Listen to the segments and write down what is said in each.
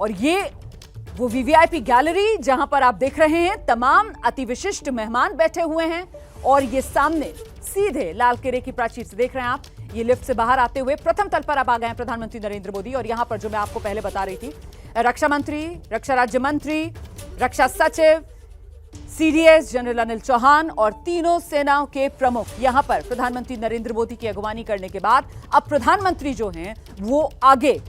और ये वो वीवीआईपी गैलरी जहां पर आप देख रहे हैं तमाम अति विशिष्ट मेहमान बैठे हुए हैं और ये सामने सीधे लाल किले की प्राचीर से देख रहे हैं आप। ये लिफ्ट से बाहर आते हुए प्रथम तल पर अब आ गए हैं प्रधानमंत्री नरेंद्र मोदी। और यहां पर जो मैं आपको पहले बता रही थी, रक्षा मंत्री, रक्षा राज्य मंत्री, रक्षा सचिव, सीडीएस जनरल अनिल चौहान और तीनों सेनाओं के प्रमुख यहां पर प्रधानमंत्री नरेंद्र मोदी की अगवानी करने के बाद अब प्रधानमंत्री जो हैं वो आगे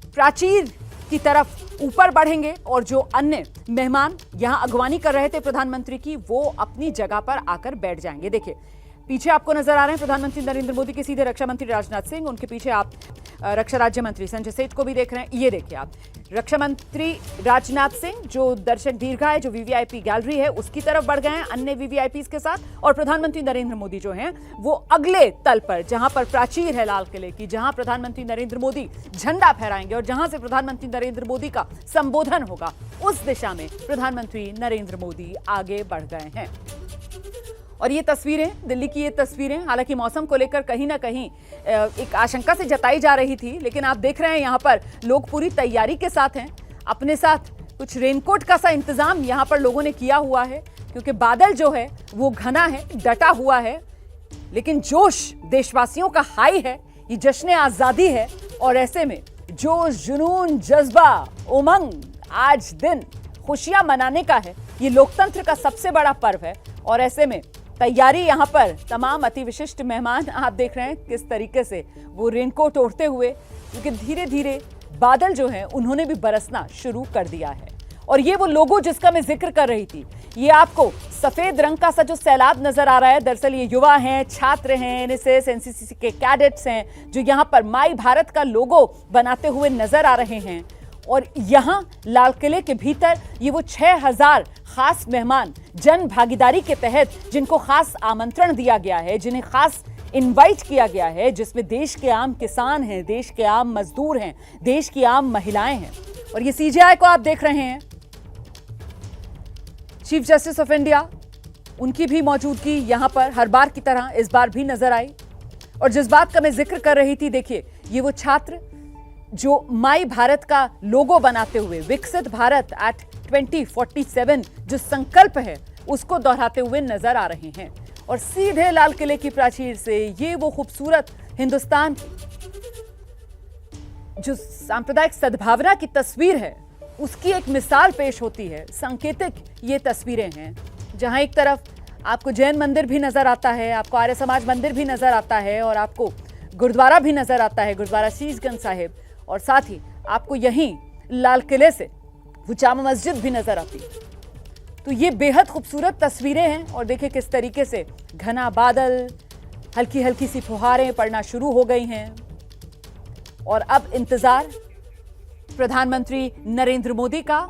प्राचीर की तरफ ऊपर बढ़ेंगे और जो अन्य मेहमान यहां अगवानी कर रहे थे प्रधानमंत्री की, वो अपनी जगह पर आकर बैठ जाएंगे। देखिए पीछे आपको नजर आ रहे हैं प्रधानमंत्री नरेंद्र मोदी के सीधे रक्षा मंत्री राजनाथ सिंह, उनके पीछे आप रक्षा राज्य मंत्री संजय सेठ को भी देख रहे हैं। ये देखिए आप रक्षा मंत्री राजनाथ सिंह जो दर्शक दीर्घा है, जो वीवीआईपी गैलरी है उसकी तरफ बढ़ गए हैं अन्य वीवीआईपी के साथ, और प्रधानमंत्री नरेंद्र मोदी जो हैं वो अगले तल पर जहां पर प्राचीर है लाल किले की, जहां प्रधानमंत्री नरेंद्र मोदी झंडा फहराएंगे और जहां से प्रधानमंत्री नरेंद्र मोदी का संबोधन होगा, उस दिशा में प्रधानमंत्री नरेंद्र मोदी आगे बढ़ गए हैं। और ये तस्वीरें, दिल्ली की ये तस्वीरें, हालांकि मौसम को लेकर कहीं ना कहीं एक आशंका से जताई जा रही थी, लेकिन आप देख रहे हैं यहाँ पर लोग पूरी तैयारी के साथ हैं। अपने साथ कुछ रेनकोट का सा इंतजाम यहाँ पर लोगों ने किया हुआ है, क्योंकि बादल जो है वो घना है, डटा हुआ है, लेकिन जोश देशवासियों का हाई है। ये जश्न आजादी है और ऐसे में जोश, जुनून, जज्बा, उमंग, आज दिन खुशियां मनाने का है। ये लोकतंत्र का सबसे बड़ा पर्व है और ऐसे में तैयारी यहां पर तमाम अति विशिष्ट मेहमान आप देख रहे हैं किस तरीके से वो रेनकोट ओढ़ते हुए, क्योंकि धीरे धीरे बादल जो हैं उन्होंने भी बरसना शुरू कर दिया है। और ये वो लोगो जिसका मैं जिक्र कर रही थी, ये आपको सफेद रंग का सा जो सैलाब नजर आ रहा है, दरअसल ये युवा हैं, छात्र हैं, एनएसएस एनसीसी के कैडेट्स हैं जो यहाँ पर माई भारत का लोगो बनाते हुए नजर आ रहे हैं। और यहां लाल किले के भीतर ये वो 6000 खास मेहमान जन भागीदारी के तहत जिनको खास आमंत्रण दिया गया है, जिन्हें खास इनवाइट किया गया है, जिसमें देश के आम किसान हैं, देश के आम मजदूर हैं, देश की आम महिलाएं हैं। और ये सीजेआई को आप देख रहे हैं, चीफ जस्टिस ऑफ इंडिया, उनकी भी मौजूदगी यहां पर हर बार की तरह इस बार भी नजर आई। और जिस बात का मैं जिक्र कर रही थी, देखिए ये वो छात्र जो माई भारत का लोगो बनाते हुए विकसित भारत एट 2047 जो संकल्प है उसको दोहराते हुए नजर आ रहे हैं। और सीधे लाल किले की प्राचीर से ये वो खूबसूरत हिंदुस्तान जो सांप्रदायिक सद्भावना की तस्वीर है उसकी एक मिसाल पेश होती है। सांकेतिक ये तस्वीरें हैं जहां एक तरफ आपको जैन मंदिर भी नजर आता है, आपको आर्य समाज मंदिर भी नजर आता है और आपको गुरुद्वारा भी नजर आता है, गुरुद्वारा शीशगंज साहिब, और साथ ही आपको यहीं लाल किले से वो जामा मस्जिद भी नजर आती है। तो ये बेहद खूबसूरत तस्वीरें हैं और देखिए किस तरीके से घना बादल, हल्की हल्की सी फुहारें पड़ना शुरू हो गई हैं और अब इंतजार प्रधानमंत्री नरेंद्र मोदी का।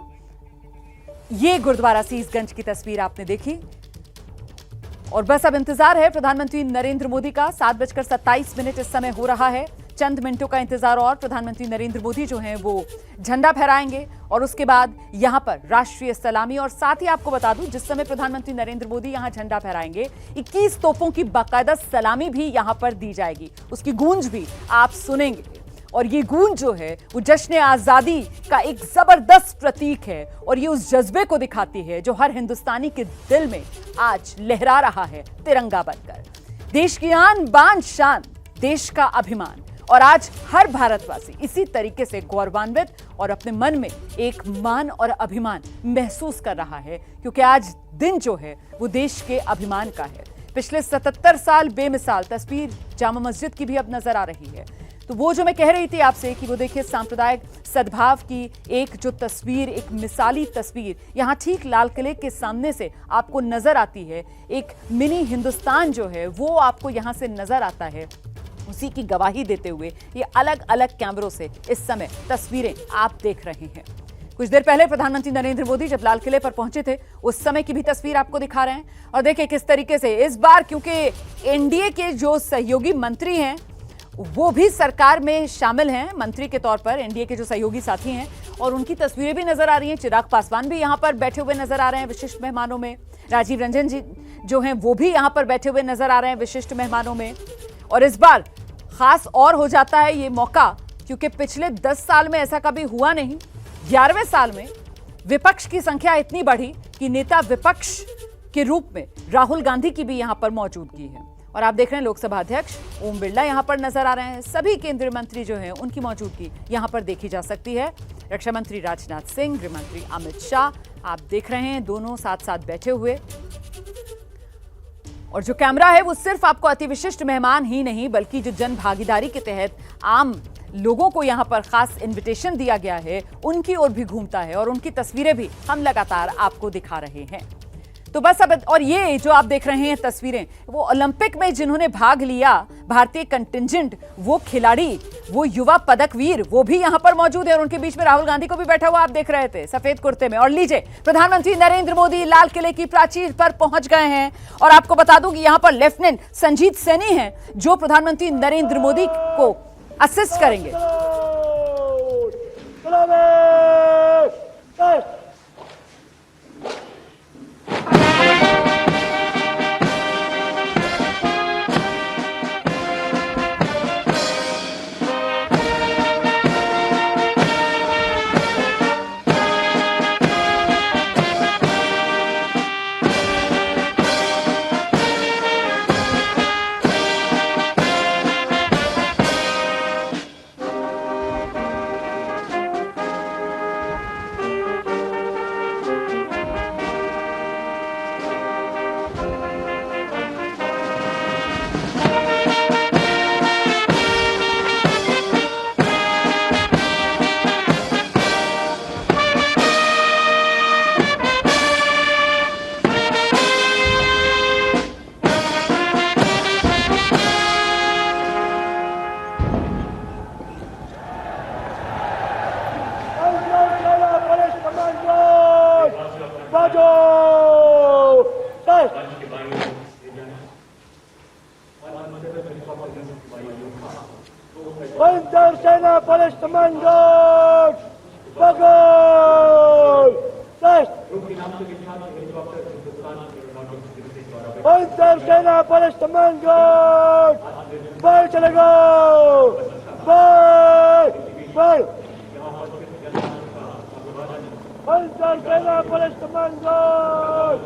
ये गुरुद्वारा शीशगंज की तस्वीर आपने देखी और बस अब इंतजार है प्रधानमंत्री नरेंद्र मोदी का। 7:27 इस समय हो रहा है। चंद मिनटों का इंतजार और प्रधानमंत्री नरेंद्र मोदी जो हैं वो झंडा फहराएंगे और उसके बाद यहां पर राष्ट्रीय सलामी। और साथ ही आपको बता दूं, जिस समय प्रधानमंत्री नरेंद्र मोदी यहां झंडा फहराएंगे 21 तोपों की बाकायदा सलामी भी यहां पर दी जाएगी, उसकी गूंज भी आप सुनेंगे। और ये गूंज जो है वो जश्न आजादी का एक जबरदस्त प्रतीक है और ये उस जज्बे को दिखाती है जो हर हिंदुस्तानी के दिल में आज लहरा रहा है तिरंगा बनकर। देश की आन बान शान, देश का अभिमान। और आज हर भारतवासी इसी तरीके से गौरवान्वित और अपने मन में एक मान और अभिमान महसूस कर रहा है, क्योंकि आज दिन जो है वो देश के अभिमान का है। पिछले 77 साल बेमिसाल तस्वीर जामा मस्जिद की भी अब नजर आ रही है। तो वो जो मैं कह रही थी आपसे कि वो देखिए सांप्रदायिक सद्भाव की एक जो तस्वीर, एक मिसाली तस्वीर यहाँ ठीक लाल किले के सामने से आपको नजर आती है। एक मिनी हिंदुस्तान जो है वो आपको यहाँ से नजर आता है। उसी की गवाही देते हुए ये अलग अलग कैमरों से इस समय तस्वीरें आप देख रहे हैं। कुछ देर पहले प्रधानमंत्री नरेंद्र मोदी जब लाल किले पर पहुंचे थे उस समय की भी तस्वीर आपको दिखा रहे हैं। और देखिए किस तरीके से इस बार, क्योंकि एनडीए के जो सहयोगी मंत्री हैं वो भी सरकार में शामिल हैं मंत्री के तौर पर, एनडीए के जो सहयोगी साथी हैं, और उनकी तस्वीरें भी नजर आ रही हैं। चिराग पासवान भी यहाँ पर बैठे हुए नजर आ रहे हैं विशिष्ट मेहमानों में। राजीव रंजन जी जो हैं वो भी यहाँ पर बैठे हुए नजर आ रहे हैं विशिष्ट मेहमानों में। और इस बार खास और हो जाता है ये मौका, क्योंकि पिछले 10 साल में ऐसा कभी हुआ नहीं 11वें साल में विपक्ष की संख्या इतनी बढ़ी कि नेता विपक्ष के रूप में राहुल गांधी की भी यहां पर मौजूदगी है। और आप देख रहे हैं लोकसभा अध्यक्ष ओम बिरला यहां पर नजर आ रहे हैं। सभी केंद्रीय मंत्री जो हैं उनकी मौजूदगी यहां पर देखी जा सकती है। रक्षा मंत्री राजनाथ सिंह, गृह मंत्री अमित शाह आप देख रहे हैं, दोनों साथ साथ बैठे हुए। और जो कैमरा है वो सिर्फ आपको अति विशिष्ट मेहमान ही नहीं बल्कि जो जन भागीदारी के तहत आम लोगों को यहां पर खास इनविटेशन दिया गया है उनकी ओर भी घूमता है और उनकी तस्वीरें भी हम लगातार आपको दिखा रहे हैं। तो बस अब, और ये जो आप देख रहे हैं तस्वीरें, वो ओलंपिक में जिन्होंने भाग लिया, भारतीय कंटिंजेंट, वो खिलाड़ी, वो युवा पदकवीर, वो भी यहां पर मौजूद है और उनके बीच में राहुल गांधी को भी बैठा हुआ आप देख रहे थे सफेद कुर्ते में। और लीजिए, प्रधानमंत्री नरेंद्र मोदी लाल किले की प्राचीर पर पहुंच गए हैं और आपको बता दूं कि यहां पर लेफ्टिनेंट संजीत सैनी हैं जो प्रधानमंत्री नरेंद्र मोदी को असिस्ट करेंगे। Winter Sena Police Commandos! Bagol! Winter Sena Police Commandos! Bye, चले go! Bye! Bye! Winter Sena Police Commandos!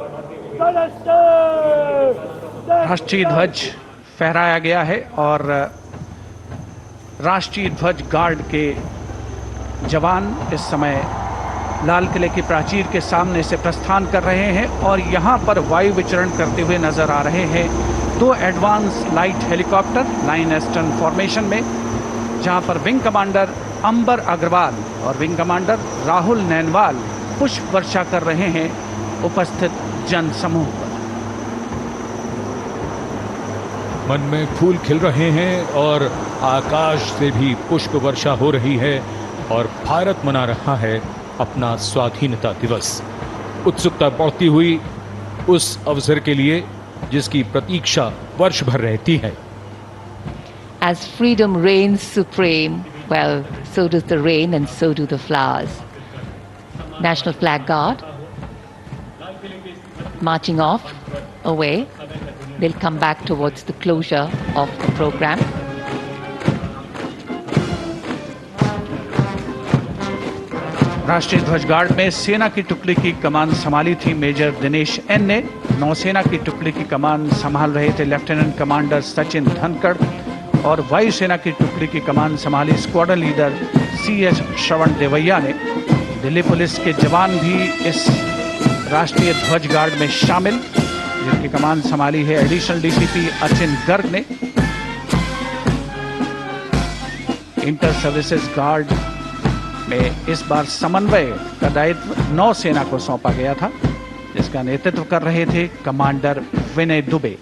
राष्ट्रीय ध्वज फहराया गया है और राष्ट्रीय ध्वज गार्ड के जवान इस समय लाल किले की प्राचीर के सामने से प्रस्थान कर रहे हैं और यहां पर वायु विचरण करते हुए नजर आ रहे हैं 2 advance light helicopter line astern formation में, जहां पर विंग कमांडर अंबर अग्रवाल और विंग कमांडर राहुल नैनवाल पुष्प वर्षा कर रहे हैं उपस्थित जन समूह पर। मन में फूल खिल रहे हैं और आकाश से भी पुष्प वर्षा हो रही है और भारत मना रहा है अपना स्वाधीनता दिवस। उत्सुकता बढ़ती हुई उस अवसर के लिए जिसकी प्रतीक्षा वर्ष भर रहती है। As freedom reigns supreme, well, so does the rain and so do the flowers. National Flag Guard marching off away. They'll come back towards the closure of the program. राष्ट्रीय ध्वज गार्ड में सेना की टुकड़ी की कमान संभाली थी मेजर दिनेश एन ने। नौसेना की टुकड़ी की कमान संभाल रहे थे लेफ्टिनेंट कमांडर सचिन धनखड़ और वायुसेना की टुकड़ी की कमान संभाली स्क्वाड्रन लीडर CH श्रवण देवैया ने। दिल्ली पुलिस के जवान भी इस राष्ट्रीय ध्वज गार्ड में शामिल, जिनकी कमान संभाली है एडिशनल DCP अचिन गर्ग ने। इंटर सर्विसेज गार्ड में इस बार समन्वय का दायित्व नौसेना को सौंपा गया था, जिसका नेतृत्व कर रहे थे कमांडर विनय दुबे।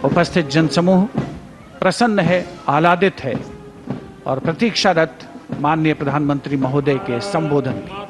उपस्थित जनसमूह प्रसन्न है, आह्लादित है और प्रतीक्षारत माननीय प्रधानमंत्री महोदय के संबोधन की।